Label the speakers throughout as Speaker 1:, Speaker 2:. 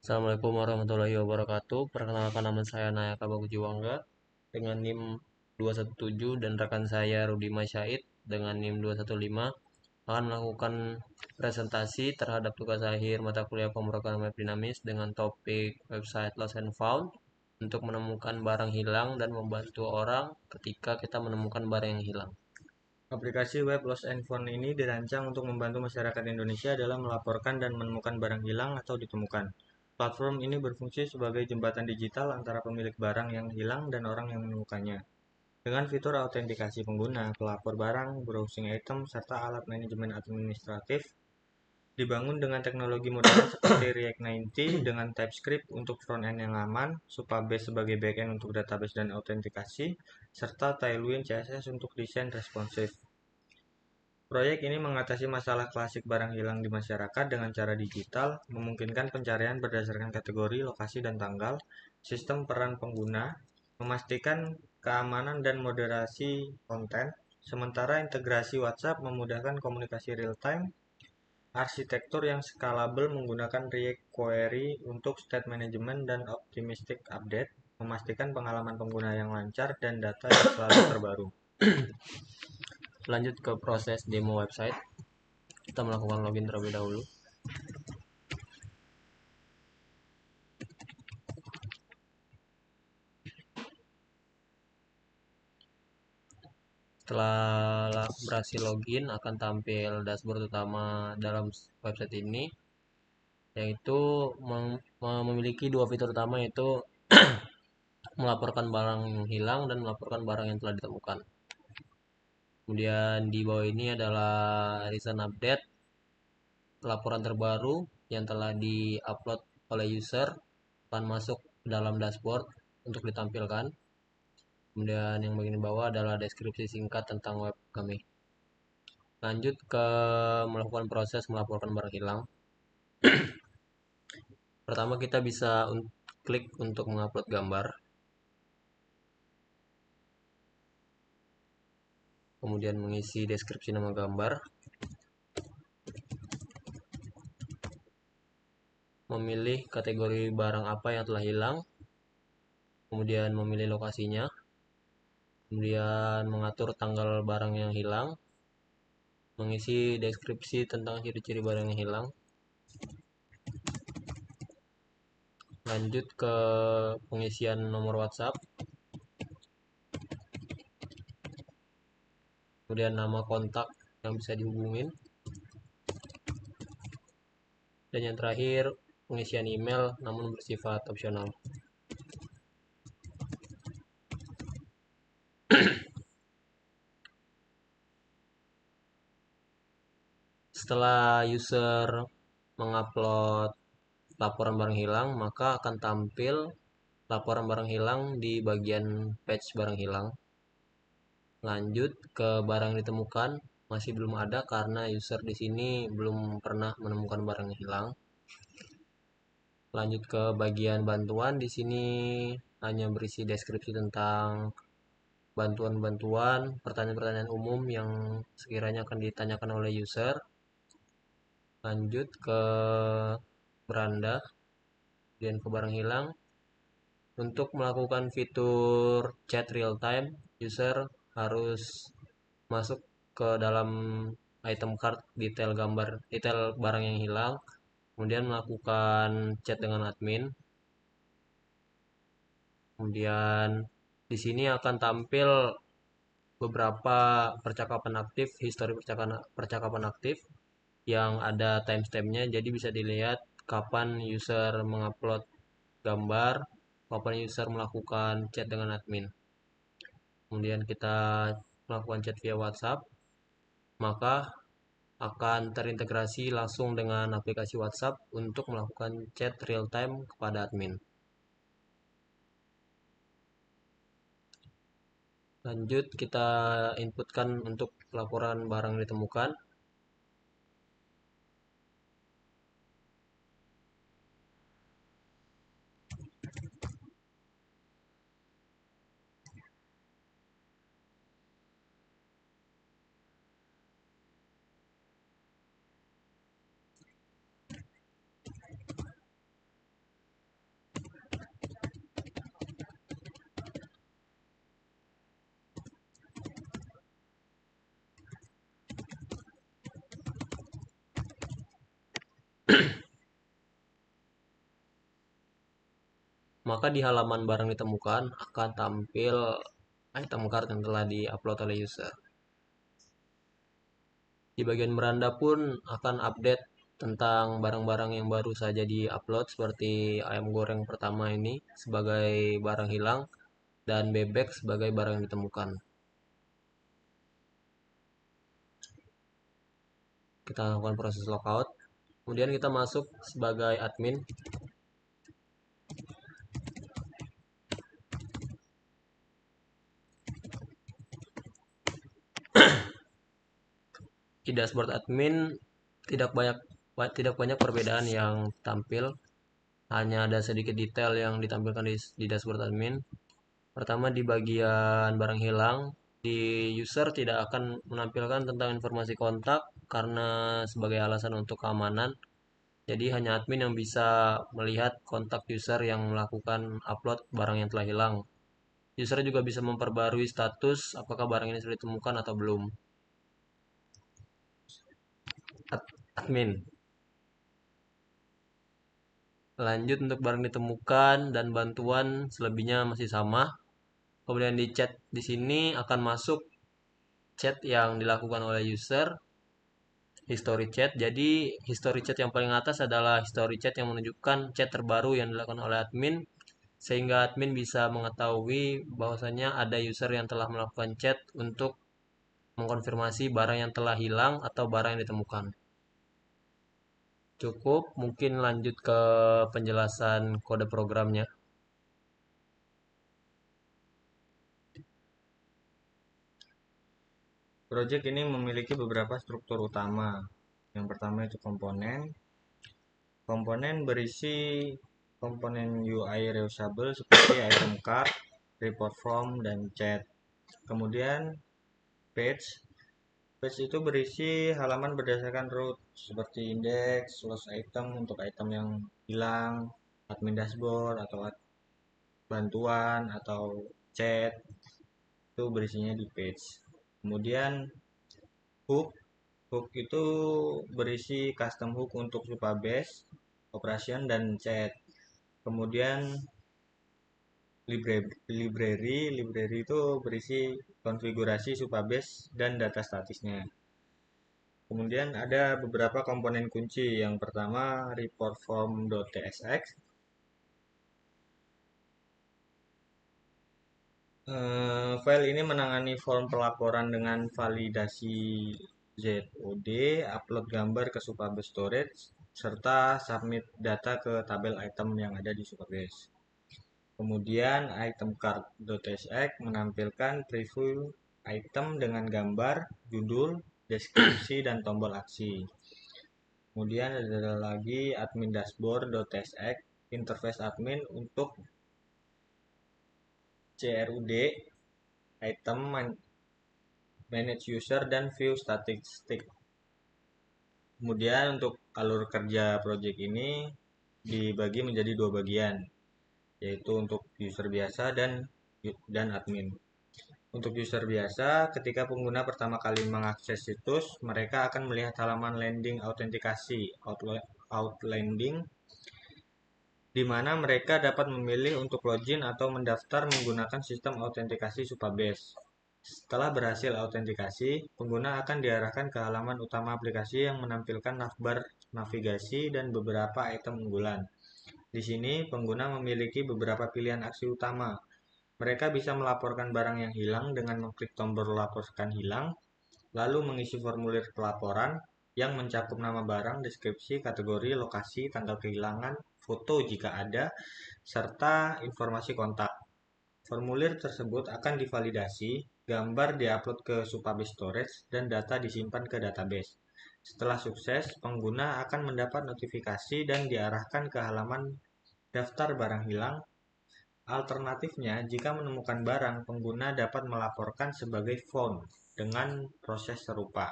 Speaker 1: Assalamualaikum warahmatullahi wabarakatuh. Perkenalkan, nama saya Nayaka Bagujiwangga dengan NIM 217 dan rekan saya Rudi Masyaid dengan NIM 215 akan melakukan presentasi terhadap tugas akhir mata kuliah pemrograman web dinamis dengan topik website lost and found untuk menemukan barang hilang dan membantu orang ketika kita menemukan barang yang hilang.
Speaker 2: Aplikasi web Lost and Found ini dirancang untuk membantu masyarakat Indonesia dalam melaporkan dan menemukan barang hilang atau ditemukan. Platform ini berfungsi sebagai jembatan digital antara pemilik barang yang hilang dan orang yang menemukannya. Dengan fitur autentikasi pengguna, pelapor barang, browsing item, serta alat manajemen administratif, dibangun dengan teknologi modern seperti React 90 dengan TypeScript untuk front-end yang aman, Supabase sebagai backend untuk database dan autentikasi, serta Tailwind CSS untuk desain responsif. Proyek ini mengatasi masalah klasik barang hilang di masyarakat dengan cara digital, memungkinkan pencarian berdasarkan kategori, lokasi, dan tanggal, sistem peran pengguna, memastikan keamanan dan moderasi konten, sementara integrasi WhatsApp memudahkan komunikasi real-time, arsitektur yang scalable menggunakan React Query untuk state management dan optimistic update, memastikan pengalaman pengguna yang lancar dan data yang selalu terbaru.
Speaker 1: Lanjut ke proses demo website. Kita melakukan login terlebih dahulu. Setelah berhasil login, akan tampil dashboard utama dalam website ini, yaitu memiliki dua fitur utama, yaitu melaporkan barang yang hilang dan melaporkan barang yang telah ditemukan. Kemudian di bawah ini adalah recent update, laporan terbaru yang telah di-upload oleh user akan masuk ke dalam dashboard untuk ditampilkan. Kemudian yang bagian bawah adalah deskripsi singkat tentang web kami. Lanjut ke melakukan proses melaporkan barang hilang. Pertama kita bisa klik untuk mengupload gambar. Kemudian mengisi deskripsi nama gambar. Memilih kategori barang apa yang telah hilang. Kemudian memilih lokasinya. Kemudian mengatur tanggal barang yang hilang. Mengisi deskripsi tentang ciri-ciri barang yang hilang. Lanjut ke pengisian nomor WhatsApp. Kemudian nama kontak yang bisa dihubungin. Dan yang terakhir pengisian email namun bersifat opsional. Setelah user mengupload laporan barang hilang, maka akan tampil laporan barang hilang di bagian page barang hilang. Lanjut ke barang ditemukan, masih belum ada karena user di sini belum pernah menemukan barang yang hilang. Lanjut ke bagian bantuan, di sini hanya berisi deskripsi tentang bantuan-bantuan, pertanyaan-pertanyaan umum yang sekiranya akan ditanyakan oleh user. Lanjut ke beranda, kemudian ke barang hilang. Untuk melakukan fitur chat real time, user harus masuk ke dalam item card detail gambar, detail barang yang hilang, kemudian melakukan chat dengan admin. Kemudian di sini akan tampil beberapa percakapan aktif, histori percakapan aktif yang ada timestampnya, jadi bisa dilihat kapan user mengupload gambar, kapan user melakukan chat dengan admin. Kemudian kita melakukan chat via WhatsApp, maka akan terintegrasi langsung dengan aplikasi WhatsApp untuk melakukan chat real time kepada admin. Lanjut kita inputkan untuk laporan barang ditemukan. maka di halaman barang ditemukan akan tampil item card yang telah di-upload oleh user. Di bagian beranda pun akan update tentang barang-barang yang baru saja di-upload seperti ayam goreng pertama ini sebagai barang hilang dan bebek sebagai barang yang ditemukan. Kita lakukan proses logout. Kemudian kita masuk sebagai admin. Di dashboard admin tidak banyak perbedaan yang tampil, hanya ada sedikit detail yang ditampilkan di dashboard admin. Pertama, di bagian barang hilang, di user tidak akan menampilkan tentang informasi kontak karena sebagai alasan untuk keamanan. Jadi hanya admin yang bisa melihat kontak user yang melakukan upload barang yang telah hilang. User juga bisa memperbarui status apakah barang ini sudah ditemukan atau belum. Admin. Lanjut untuk barang ditemukan dan bantuan selebihnya masih sama. Kemudian di chat di sini akan masuk chat yang dilakukan oleh user, history chat. Jadi history chat yang paling atas adalah history chat yang menunjukkan chat terbaru yang dilakukan oleh admin, sehingga admin bisa mengetahui bahwasanya ada user yang telah melakukan chat untuk mengkonfirmasi barang yang telah hilang atau barang yang ditemukan. Cukup, mungkin lanjut ke penjelasan kode programnya.
Speaker 2: Project ini memiliki beberapa struktur utama. Yang pertama itu komponen. Komponen berisi komponen UI reusable seperti item card, report form, dan chat. Kemudian page. Page itu berisi halaman berdasarkan root seperti index, lost item untuk item yang hilang, admin dashboard atau bantuan atau chat itu berisinya di page. Kemudian hook. Hook itu berisi custom hook untuk Supabase, operation, dan chat. Kemudian library itu berisi konfigurasi Supabase dan data statisnya. Kemudian ada beberapa komponen kunci. Yang pertama report form.tsx. File ini menangani form pelaporan dengan validasi ZOD, upload gambar ke Supabase Storage, serta submit data ke tabel item yang ada di Supabase. Kemudian item card.tsx menampilkan preview item dengan gambar, judul, deskripsi, dan tombol aksi. Kemudian ada lagi admin dashboard.tsx, interface admin untuk CRUD, item, manage user, dan view statistik. Kemudian untuk alur kerja project ini dibagi menjadi dua bagian, yaitu untuk user biasa dan admin. Untuk user biasa, ketika pengguna pertama kali mengakses situs, mereka akan melihat halaman landing autentikasi outlanding, di mana mereka dapat memilih untuk login atau mendaftar menggunakan sistem autentikasi Supabase. Setelah berhasil autentikasi, pengguna akan diarahkan ke halaman utama aplikasi yang menampilkan navbar navigasi dan beberapa item unggulan. Di sini, pengguna memiliki beberapa pilihan aksi utama. Mereka bisa melaporkan barang yang hilang dengan mengklik tombol laporkan hilang, lalu mengisi formulir pelaporan yang mencakup nama barang, deskripsi, kategori, lokasi, tanggal kehilangan, foto jika ada, serta informasi kontak. Formulir tersebut akan divalidasi, gambar diupload ke Supabase Storage, dan data disimpan ke database. Setelah sukses, pengguna akan mendapat notifikasi dan diarahkan ke halaman daftar barang hilang. Alternatifnya, jika menemukan barang, pengguna dapat melaporkan sebagai found dengan proses serupa.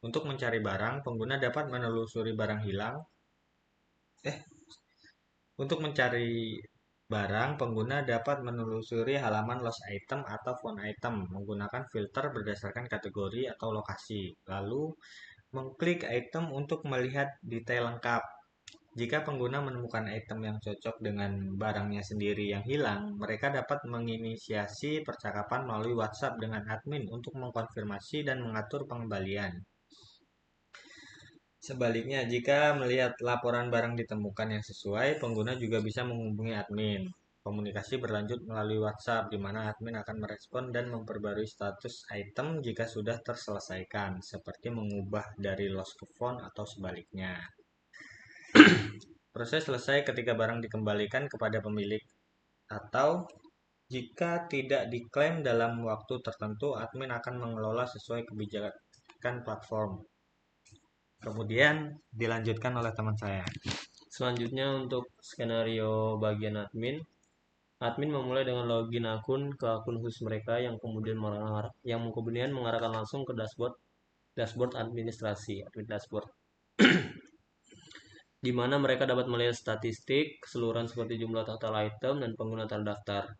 Speaker 2: Untuk mencari barang, pengguna dapat menelusuri barang hilang. Untuk mencari barang, pengguna dapat menelusuri halaman lost item atau found item menggunakan filter berdasarkan kategori atau lokasi. Lalu, mengklik item untuk melihat detail lengkap. Jika pengguna menemukan item yang cocok dengan barangnya sendiri yang hilang, mereka dapat menginisiasi percakapan melalui WhatsApp dengan admin untuk mengkonfirmasi dan mengatur pengembalian. Sebaliknya, jika melihat laporan barang ditemukan yang sesuai, pengguna juga bisa menghubungi admin. Komunikasi berlanjut melalui WhatsApp, di mana admin akan merespon dan memperbarui status item jika sudah terselesaikan, seperti mengubah dari lost ke found atau sebaliknya. Proses selesai ketika barang dikembalikan kepada pemilik atau jika tidak diklaim dalam waktu tertentu, admin akan mengelola sesuai kebijakan platform. Kemudian dilanjutkan oleh teman saya.
Speaker 1: Selanjutnya untuk skenario bagian admin, admin memulai dengan login akun ke akun khusus mereka yang kemudian mengarahkan langsung ke dashboard administrasi, admin dashboard, di mana mereka dapat melihat statistik keseluruhan seperti jumlah total item dan pengguna terdaftar.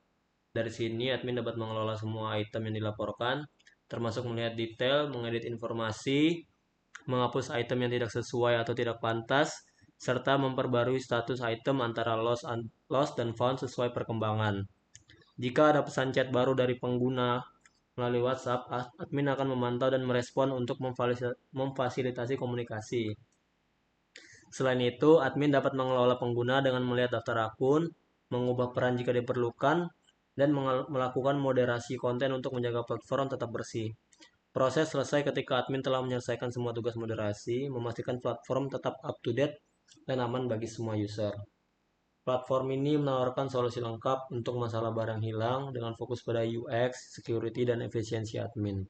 Speaker 1: Dari sini, admin dapat mengelola semua item yang dilaporkan, termasuk melihat detail, mengedit informasi, menghapus item yang tidak sesuai atau tidak pantas, serta memperbarui status item antara lost dan found sesuai perkembangan. Jika ada pesan chat baru dari pengguna melalui WhatsApp, admin akan memantau dan merespon untuk memfasilitasi komunikasi. Selain itu, admin dapat mengelola pengguna dengan melihat daftar akun, mengubah peran jika diperlukan, dan melakukan moderasi konten untuk menjaga platform tetap bersih. Proses selesai ketika admin telah menyelesaikan semua tugas moderasi, memastikan platform tetap up to date dan aman bagi semua user. Platform ini menawarkan solusi lengkap untuk masalah barang hilang dengan fokus pada UX, security, dan efisiensi admin.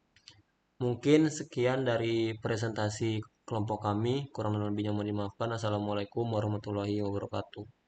Speaker 1: Mungkin sekian dari presentasi kelompok kami, kurang lebihnya mohon dimaafkan. Assalamualaikum warahmatullahi wabarakatuh.